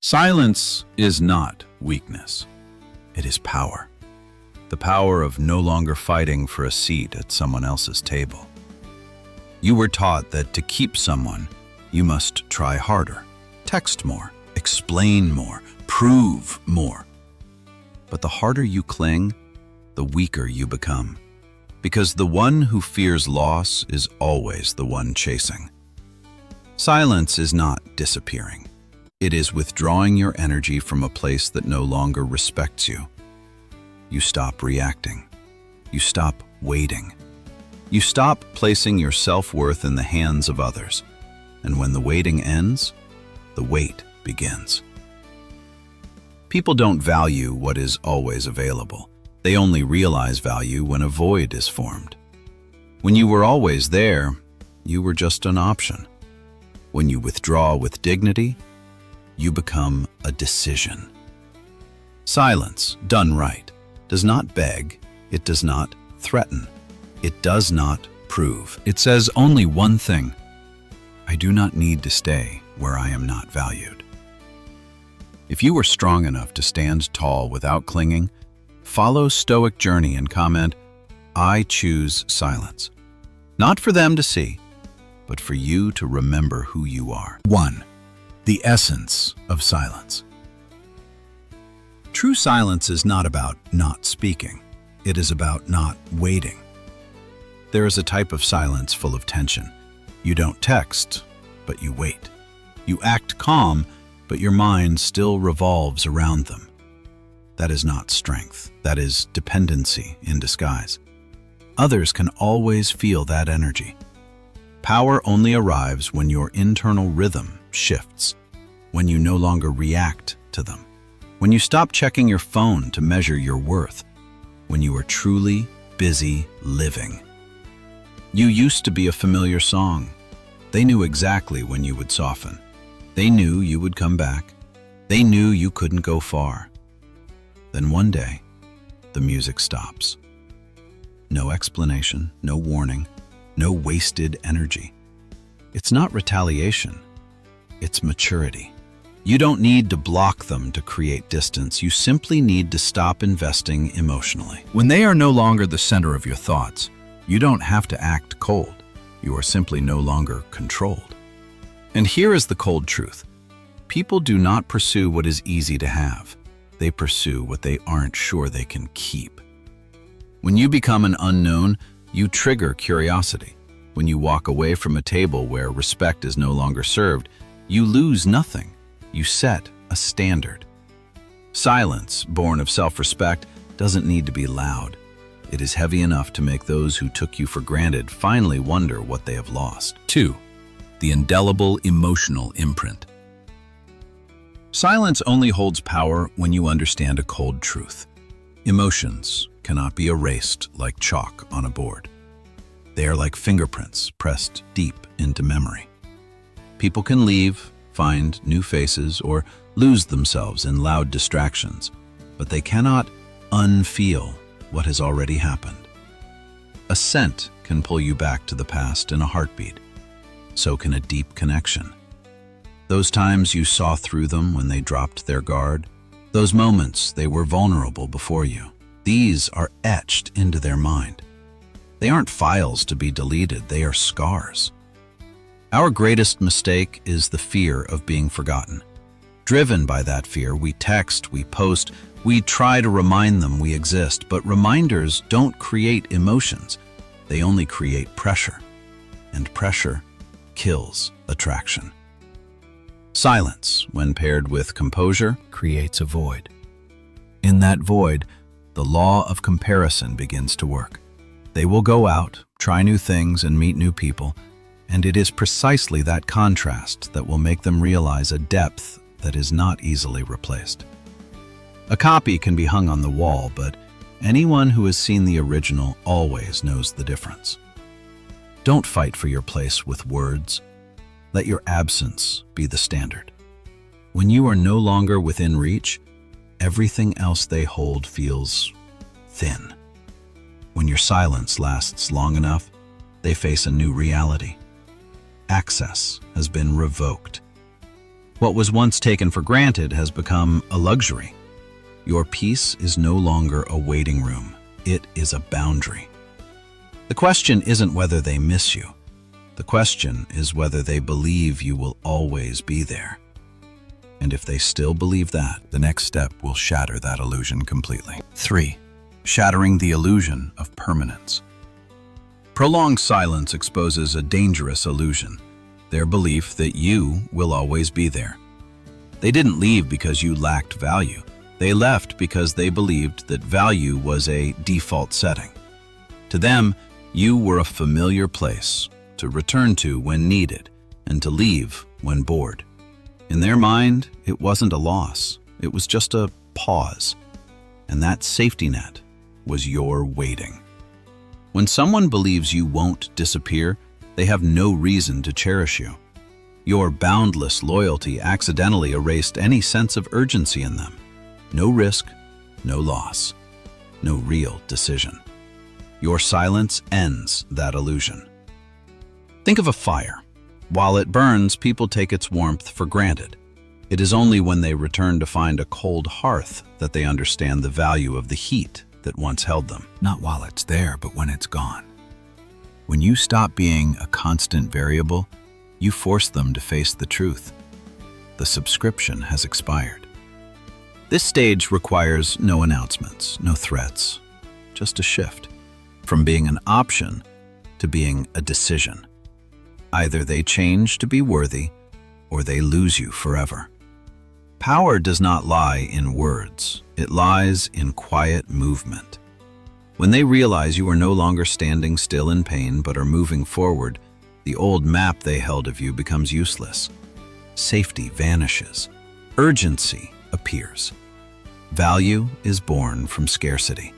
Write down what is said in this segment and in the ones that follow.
Silence is not weakness. It is power. The power of no longer fighting for a seat at someone else's table. You were taught that to keep someone, you must try harder, text more, explain more, prove more. But the harder you cling, the weaker you become. Because the one who fears loss is always the one chasing. Silence is not disappearing. It is withdrawing your energy from a place that no longer respects you. You stop reacting. You stop waiting. You stop placing your self-worth in the hands of others. And when the waiting ends, the wait begins. People don't value what is always available. They only realize value when a void is formed. When you were always there, you were just an option. When you withdraw with dignity, you become a decision. Silence, done right, does not beg, it does not threaten, it does not prove. It says only one thing: I do not need to stay where I am not valued. If you were strong enough to stand tall without clinging, follow Stoic journey and comment, I choose silence. Not for them to see, but for you to remember who you are. 1. The essence of silence. True silence is not about not speaking. It is about not waiting. There is a type of silence full of tension. You don't text, but you wait. You act calm, but your mind still revolves around them. That is not strength. That is dependency in disguise. Others can always feel that energy. Power only arrives when your internal rhythm shifts, when you no longer react to them, when you stop checking your phone to measure your worth, when you are truly busy living. You used to be a familiar song. They knew exactly when you would soften. They knew you would come back. They knew you couldn't go far. Then one day, the music stops. No explanation, no warning, no wasted energy. It's not retaliation, it's maturity. You don't need to block them to create distance. You simply need to stop investing emotionally. When they are no longer the center of your thoughts, you don't have to act cold. You are simply no longer controlled. And here is the cold truth. People do not pursue what is easy to have. They pursue what they aren't sure they can keep. When you become an unknown, you trigger curiosity. When you walk away from a table where respect is no longer served, you lose nothing. You set a standard. Silence, born of self-respect, doesn't need to be loud. It is heavy enough to make those who took you for granted finally wonder what they have lost. 2. The indelible emotional imprint. Silence only holds power when you understand a cold truth. Emotions cannot be erased like chalk on a board. They are like fingerprints pressed deep into memory. People can leave, find new faces, or lose themselves in loud distractions, but they cannot unfeel what has already happened. A scent can pull you back to the past in a heartbeat. So can a deep connection. Those times you saw through them when they dropped their guard, those moments they were vulnerable before you, these are etched into their mind. They aren't files to be deleted, they are scars. Our greatest mistake is the fear of being forgotten. Driven by that fear, we text, we post, we try to remind them we exist, but reminders don't create emotions. They only create pressure, and pressure kills attraction. Silence, when paired with composure, creates a void. In that void, the law of comparison begins to work. They will go out, try new things, and meet new people, and it is precisely that contrast that will make them realize a depth that is not easily replaced. A copy can be hung on the wall, but anyone who has seen the original always knows the difference. Don't fight for your place with words. Let your absence be the standard. When you are no longer within reach, everything else they hold feels thin. When your silence lasts long enough, they face a new reality. Access has been revoked. What was once taken for granted has become a luxury. Your peace is no longer a waiting room. It is a boundary. The question isn't whether they miss you. The question is whether they believe you will always be there. And if they still believe that, the next step will shatter that illusion completely. 3. Shattering the illusion of permanence. Prolonged silence exposes a dangerous illusion, their belief that you will always be there. They didn't leave because you lacked value. They left because they believed that value was a default setting. To them, you were a familiar place to return to when needed and to leave when bored. In their mind, it wasn't a loss. It was just a pause. And that safety net was your waiting. When someone believes you won't disappear, they have no reason to cherish you. Your boundless loyalty accidentally erased any sense of urgency in them. No risk, no loss, no real decision. Your silence ends that illusion. Think of a fire. While it burns, people take its warmth for granted. It is only when they return to find a cold hearth that they understand the value of the heat that once held them. Not while it's there, but when it's gone. When you stop being a constant variable, you force them to face the truth. The subscription has expired. This stage requires no announcements, no threats, just a shift from being an option to being a decision. Either they change to be worthy, or they lose you forever. Power does not lie in words. It lies in quiet movement. When they realize you are no longer standing still in pain, but are moving forward, the old map they held of you becomes useless. Safety vanishes. Urgency appears. Value is born from scarcity.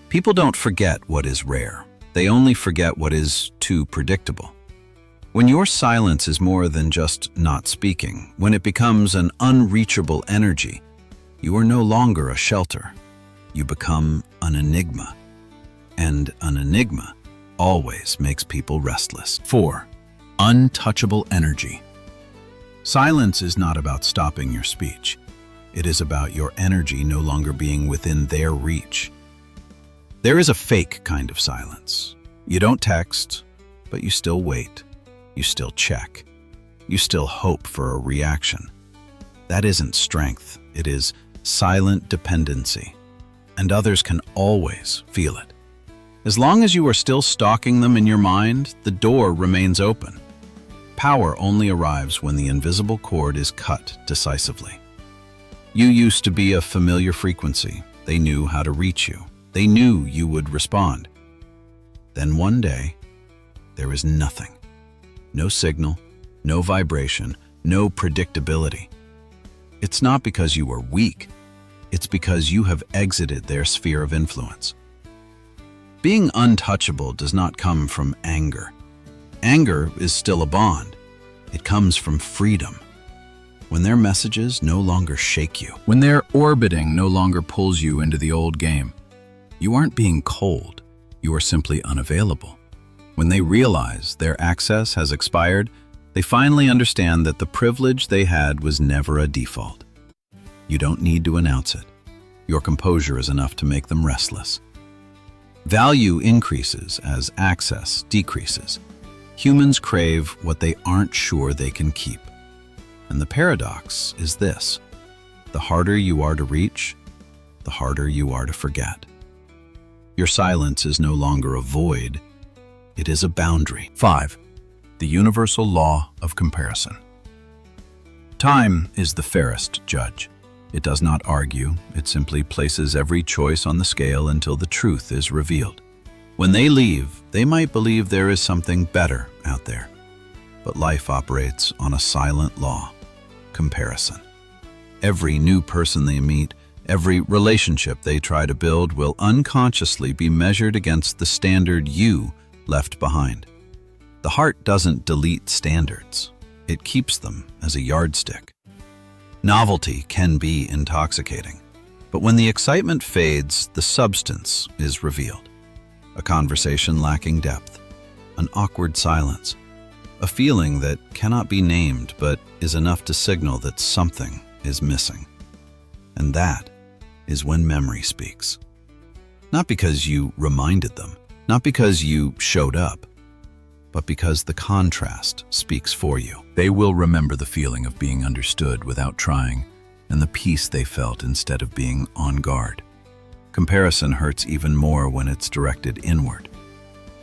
People don't forget what is rare. They only forget what is too predictable. When your silence is more than just not speaking, when it becomes an unreachable energy, you are no longer a shelter. You become an enigma. And an enigma always makes people restless. 4. Untouchable energy. Silence is not about stopping your speech. It is about your energy no longer being within their reach. There is a fake kind of silence. You don't text, but you still wait. You still check. You still hope for a reaction. That isn't strength. It is silent dependency. And others can always feel it. As long as you are still stalking them in your mind, the door remains open. Power only arrives when the invisible cord is cut decisively. You used to be a familiar frequency. They knew how to reach you. They knew you would respond. Then one day, there is nothing. No signal, no vibration, no predictability. It's not because you are weak. It's because you have exited their sphere of influence. Being untouchable does not come from anger. Anger is still a bond. It comes from freedom. When their messages no longer shake you. When their orbiting no longer pulls you into the old game. You aren't being cold. You are simply unavailable. When they realize their access has expired, they finally understand that the privilege they had was never a default. You don't need to announce it. Your composure is enough to make them restless. Value increases as access decreases. Humans crave what they aren't sure they can keep. And the paradox is this: the harder you are to reach, the harder you are to forget. Your silence is no longer a void, it is a boundary. 5. The universal law of comparison. Time is the fairest judge. It does not argue, it simply places every choice on the scale until the truth is revealed. When they leave, they might believe there is something better out there. But life operates on a silent law: comparison. Every new person they meet, every relationship they try to build will unconsciously be measured against the standard you left behind. The heart doesn't delete standards. It keeps them as a yardstick. Novelty can be intoxicating, but when the excitement fades, the substance is revealed. A conversation lacking depth, an awkward silence, a feeling that cannot be named but is enough to signal that something is missing. And that is when memory speaks. Not because you reminded them, not because you showed up, but because the contrast speaks for you. They will remember the feeling of being understood without trying, and the peace they felt instead of being on guard. Comparison hurts even more when it's directed inward.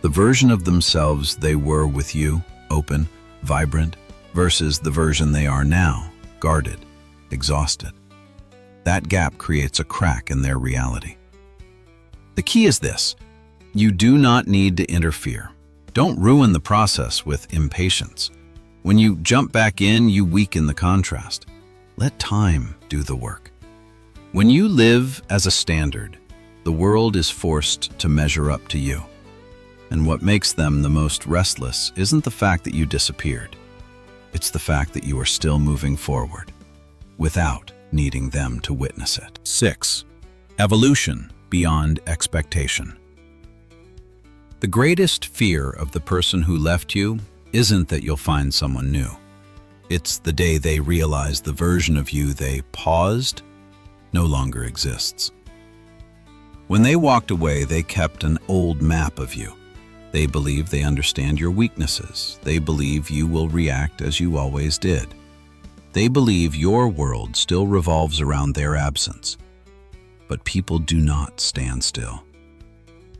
The version of themselves they were with you, open, vibrant, versus the version they are now, guarded, exhausted. That gap creates a crack in their reality. The key is this: you do not need to interfere. Don't ruin the process with impatience. When you jump back in, you weaken the contrast. Let time do the work. When you live as a standard, the world is forced to measure up to you. And what makes them the most restless isn't the fact that you disappeared. It's the fact that you are still moving forward, without needing them to witness it. 6. Evolution beyond expectation. The greatest fear of the person who left you isn't that you'll find someone new. It's the day they realize the version of you they paused no longer exists. When they walked away, they kept an old map of you. They believe they understand your weaknesses. They believe you will react as you always did. They believe your world still revolves around their absence. But people do not stand still.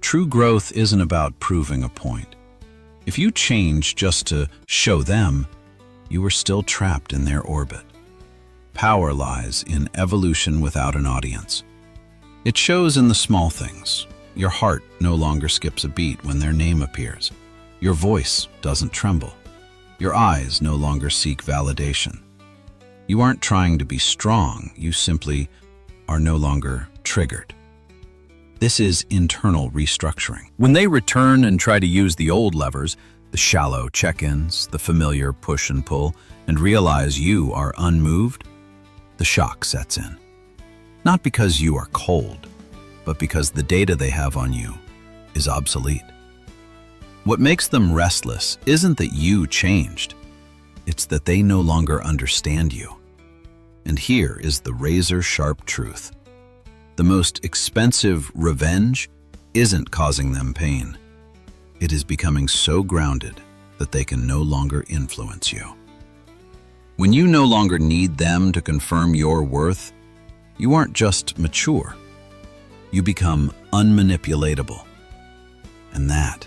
True growth isn't about proving a point. If you change just to show them, you are still trapped in their orbit. Power lies in evolution without an audience. It shows in the small things. Your heart no longer skips a beat when their name appears. Your voice doesn't tremble. Your eyes no longer seek validation. You aren't trying to be strong, you simply are no longer triggered. This is internal restructuring. When they return and try to use the old levers, the shallow check-ins, the familiar push and pull, and realize you are unmoved, the shock sets in. Not because you are cold, but because the data they have on you is obsolete. What makes them restless isn't that you changed, it's that they no longer understand you. And here is the razor-sharp truth. The most expensive revenge isn't causing them pain. It is becoming so grounded that they can no longer influence you. When you no longer need them to confirm your worth, you aren't just mature. You become unmanipulatable. And that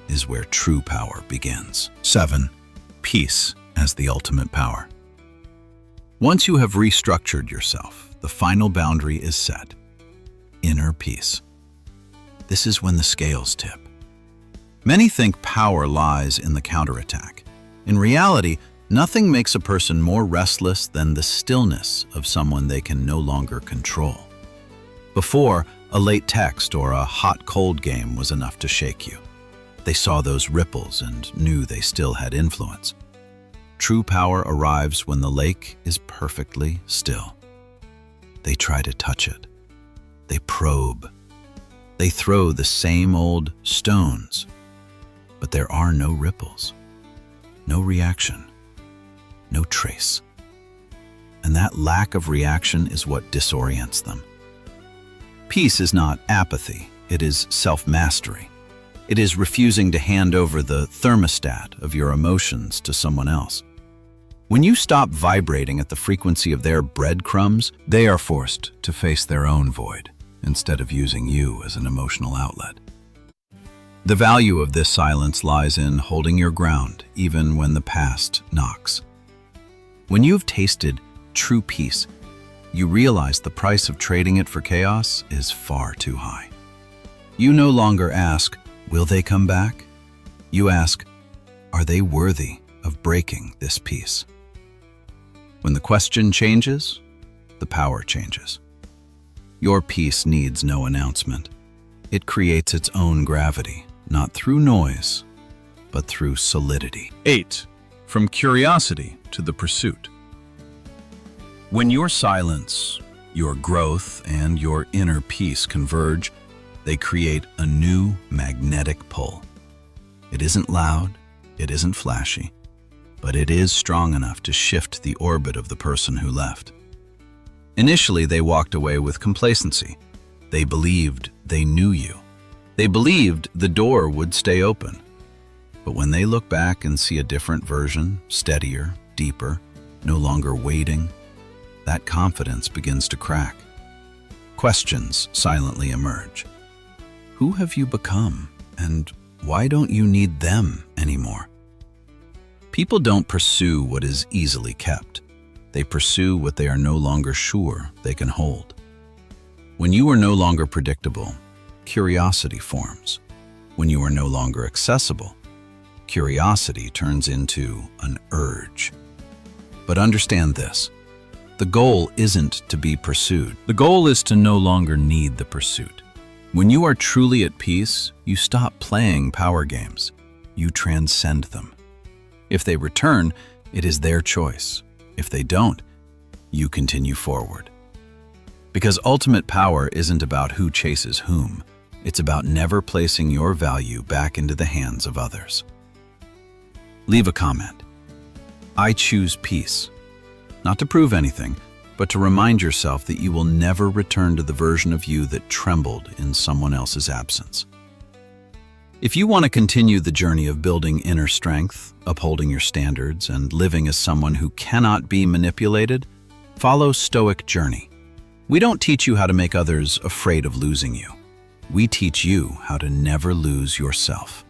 is where true power begins. 7. Peace as the ultimate power. Once you have restructured yourself, the final boundary is set. Inner peace. This is when the scales tip. Many think power lies in the counterattack. In reality, nothing makes a person more restless than the stillness of someone they can no longer control. Before, a late text or a hot-cold game was enough to shake you. They saw those ripples and knew they still had influence. True power arrives when the lake is perfectly still. They try to touch it. They probe. They throw the same old stones. But there are no ripples, no reaction, no trace. And that lack of reaction is what disorients them. Peace is not apathy, it is self-mastery. It is refusing to hand over the thermostat of your emotions to someone else. When you stop vibrating at the frequency of their breadcrumbs, they are forced to face their own void instead of using you as an emotional outlet. The value of this silence lies in holding your ground even when the past knocks. When you've tasted true peace, you realize the price of trading it for chaos is far too high. You no longer ask, will they come back? You ask, are they worthy of breaking this peace? When the question changes, the power changes. Your peace needs no announcement. It creates its own gravity, not through noise, but through solidity. 8. From curiosity to the pursuit. When your silence, your growth, and your inner peace converge, they create a new magnetic pull. It isn't loud, It isn't flashy, but it is strong enough to shift the orbit of the person who left. Initially, they walked away with complacency. They believed they knew you. They believed the door would stay open. But when they look back and see a different version, steadier, deeper, no longer waiting, that confidence begins to crack. Questions silently emerge. Who have you become, and why don't you need them anymore? People don't pursue what is easily kept. They pursue what they are no longer sure they can hold. When you are no longer predictable, curiosity forms. When you are no longer accessible, curiosity turns into an urge. But understand this. The goal isn't to be pursued. The goal is to no longer need the pursuit. When you are truly at peace, you stop playing power games. You transcend them. If they return, it is their choice. If they don't, you continue forward. Because ultimate power isn't about who chases whom. It's about never placing your value back into the hands of others. Leave a comment. I choose peace. Not to prove anything, but to remind yourself that you will never return to the version of you that trembled in someone else's absence. If you want to continue the journey of building inner strength, upholding your standards, and living as someone who cannot be manipulated, follow Stoic Journey. We don't teach you how to make others afraid of losing you. We teach you how to never lose yourself.